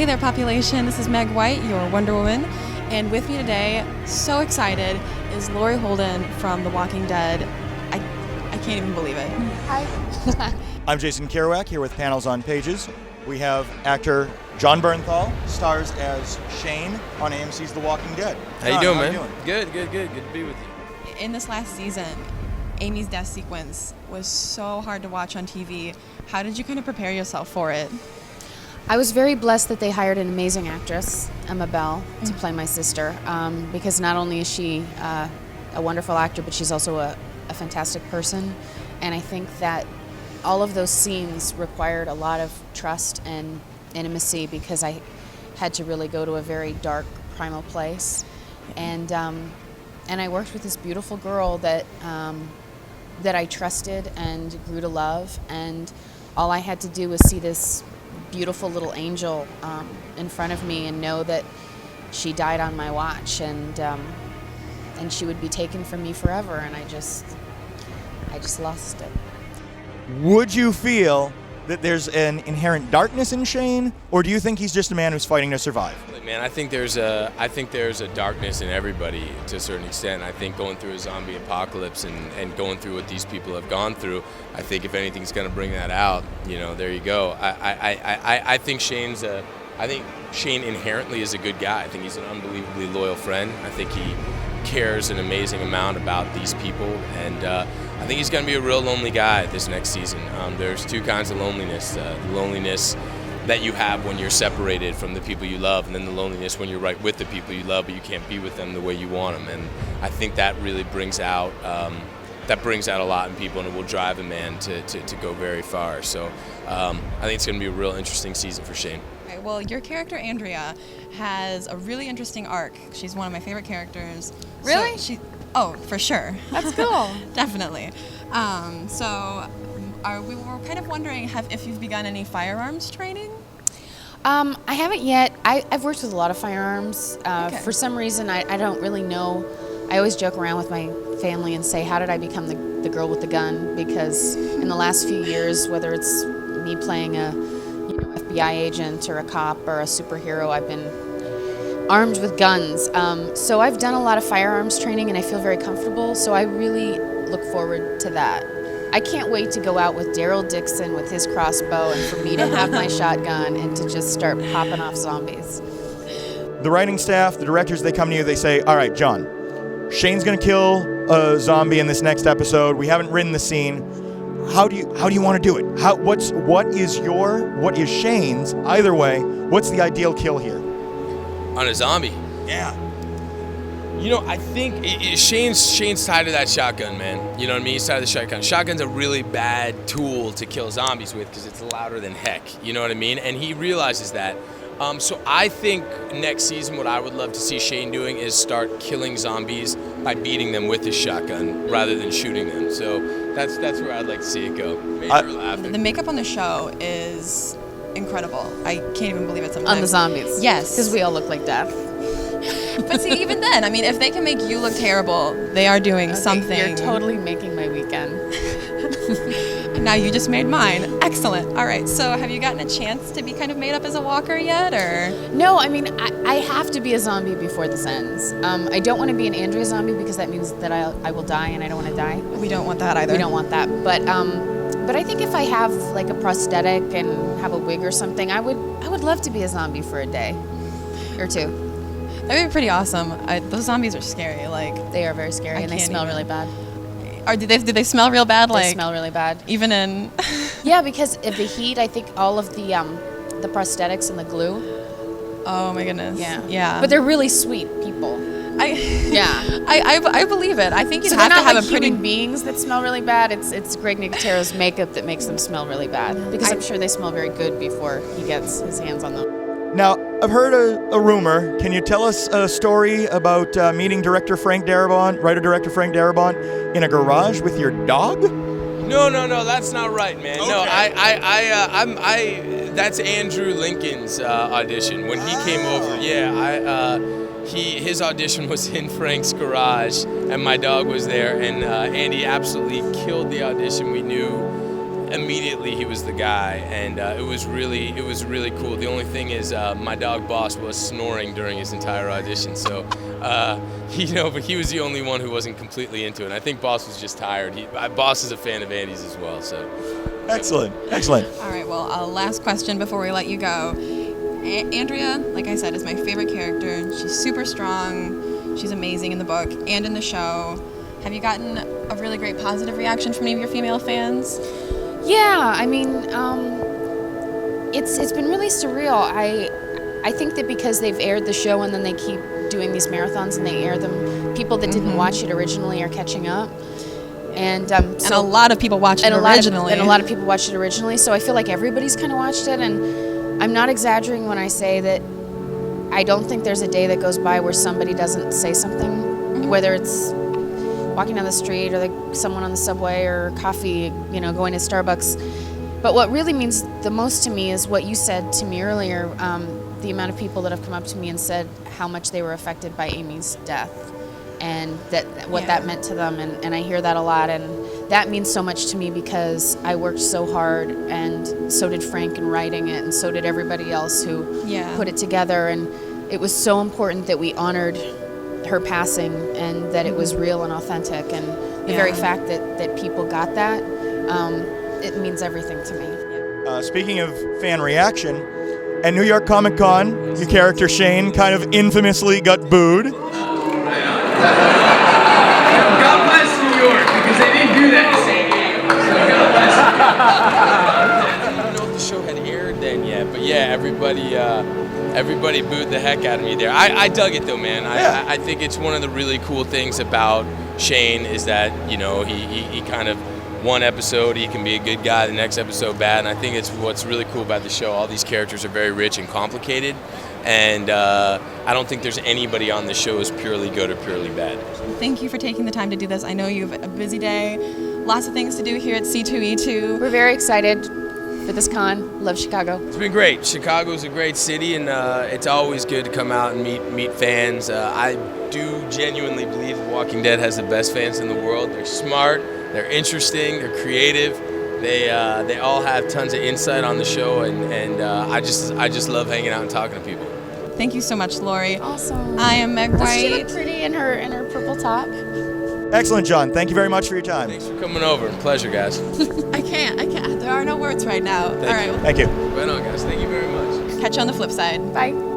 Hey there, population. This is Meg White, your Wonder Woman. And with me today, so excited, is Laurie Holden from The Walking Dead. I can't even believe it. Hi. I'm Jason Kerouac, here with Panels on Pages. We have actor Jon Bernthal, stars as Shane on AMC's The Walking Dead. How you doing, man? Good. Good to be with you. In this last season, Amy's death sequence was so hard to watch on TV. How did you kind of prepare yourself for it? I was very blessed that they hired an amazing actress, Emma Bell, to play my sister, because not only is she a wonderful actor, but she's also a fantastic person. And I think that all of those scenes required a lot of trust and intimacy because I had to really go to a very dark, primal place. And I worked with this beautiful girl that I trusted and grew to love. And all I had to do was see this beautiful little angel in front of me and know that she died on my watch, and she would be taken from me forever, and I just lost it. Would you feel that there's an inherent darkness in Shane, or do you think he's just a man who's fighting to survive? Man, I think there's a darkness in everybody to a certain extent. I think going through a zombie apocalypse and going through what these people have gone through, I think if anything's going to bring that out, there you go. I think Shane inherently is a good guy. I think he's an unbelievably loyal friend. I think he cares an amazing amount about these people, and I think he's going to be a real lonely guy this next season. There's two kinds of loneliness: the loneliness that you have when you're separated from the people you love, and then the loneliness when you're right with the people you love, but you can't be with them the way you want them. And I think that really brings out a lot in people, and it will drive a man to go very far. So I think it's going to be a real interesting season for Shane. Okay, well, your character Andrea has a really interesting arc. She's one of my favorite characters. Really? Oh, for sure. That's cool. Definitely. We were kind of wondering if you've begun any firearms training? I haven't yet. I've worked with a lot of firearms. Okay. For some reason, I don't really know. I always joke around with my family and say, how did I become the girl with the gun? Because in the last few years, whether it's me playing a FBI agent or a cop or a superhero, I've been armed with guns. So I've done a lot of firearms training, and I feel very comfortable. So I really look forward to that. I can't wait to go out with Daryl Dixon with his crossbow and for me to have my shotgun and to just start popping off zombies. The writing staff, the directors, they come to you, they say, all right, Jon, Shane's going to kill a zombie in this next episode. We haven't written the scene. How do you want to do it? What is Shane's, either way, what's the ideal kill here? On a zombie? Yeah. I think Shane's tied to that shotgun, man. You know what I mean? He's tied to the shotgun. Shotgun's a really bad tool to kill zombies with because it's louder than heck. You know what I mean? And he realizes that. So I think next season what I would love to see Shane doing is start killing zombies by beating them with his shotgun rather than shooting them. So that's where I'd like to see it go. The makeup on the show is incredible. I can't even believe it sometimes. On the zombies? Yes. Because we all look like death. But see, even then, I mean, if they can make you look terrible, they are doing something. You're totally making my weekend. Now you just made mine. Excellent. All right, so have you gotten a chance to be kind of made up as a walker yet, or? No, I mean, I have to be a zombie before this ends. I don't want to be an Andrea zombie because that means that I will die, and I don't want to die. We don't want that either. We don't want that. But I think if I have like a prosthetic and have a wig or something, I would love to be a zombie for a day or two. That would be pretty awesome. Those zombies are scary. They are very scary, and they smell really bad. Do they smell real bad? They smell really bad. Even in. Yeah, because of the heat. I think all of the prosthetics and the glue. Oh my goodness. Yeah. But they're really sweet people. I believe it. I think you'd so have to have like a pretty human beings that smell really bad. It's Greg Nicotero's makeup that makes them smell really bad, because I'm sure they smell very good before he gets his hands on them. Now, I've heard a rumor. Can you tell us a story about meeting writer-director Frank Darabont in a garage with your dog? No, that's not right, man. Okay. No, that's Andrew Lincoln's audition when he came over. Yeah, his audition was in Frank's garage, and my dog was there, and Andy absolutely killed the audition. We knew immediately he was the guy, and it was really cool. The only thing is my dog Boss was snoring during his entire audition, so but he was the only one who wasn't completely into it. And I think Boss was just tired. Boss is a fan of Andy's as well, so. Excellent. All right, well, last question before we let you go. Andrea, like I said, is my favorite character. She's super strong. She's amazing in the book and in the show. Have you gotten a really great positive reaction from any of your female fans? Yeah, I mean, it's been really surreal. I think that because they've aired the show and then they keep doing these marathons and they air them, people that didn't watch it originally are catching up. And a lot of people watched it originally. And a lot of people watched it originally, so I feel like everybody's kind of watched it, and I'm not exaggerating when I say that I don't think there's a day that goes by where somebody doesn't say something, whether it's walking down the street or someone on the subway or coffee, going to Starbucks. But what really means the most to me is what you said to me earlier, the amount of people that have come up to me and said how much they were affected by Amy's death and what that meant to them. And I hear that a lot, and that means so much to me because I worked so hard, and so did Frank in writing it, and so did everybody else who put it together. And it was so important that we honored her passing and that it was real and authentic, and the very fact that people got that, it means everything to me. Speaking of fan reaction, at New York Comic Con, your character Shane kind of infamously got booed. God bless New York, because they didn't do that in San Diego. So God bless you. I don't know if the show had aired then yet, but yeah, everybody booed the heck out of me there. I dug it though, man. I think it's one of the really cool things about Shane is that, he kind of, one episode he can be a good guy, the next episode bad, and I think it's what's really cool about the show. All these characters are very rich and complicated, and I don't think there's anybody on the show who's purely good or purely bad. Thank you for taking the time to do this. I know you have a busy day, lots of things to do here at C2E2. We're very excited for this con. Love Chicago. It's been great. Chicago's a great city, and it's always good to come out and meet fans. I do genuinely believe The Walking Dead has the best fans in the world. They're smart, they're interesting, they're creative. They all have tons of insight on the show, and I just love hanging out and talking to people. Thank you so much, Laurie. Awesome. I am Meg Doesn't she White. look pretty in her purple top? Excellent, John. Thank you very much for your time. Thanks for coming over. Pleasure, guys. I can't. There are no words right now. All right. Thank you. Right on, guys. Thank you very much. Catch you on the flip side. Bye.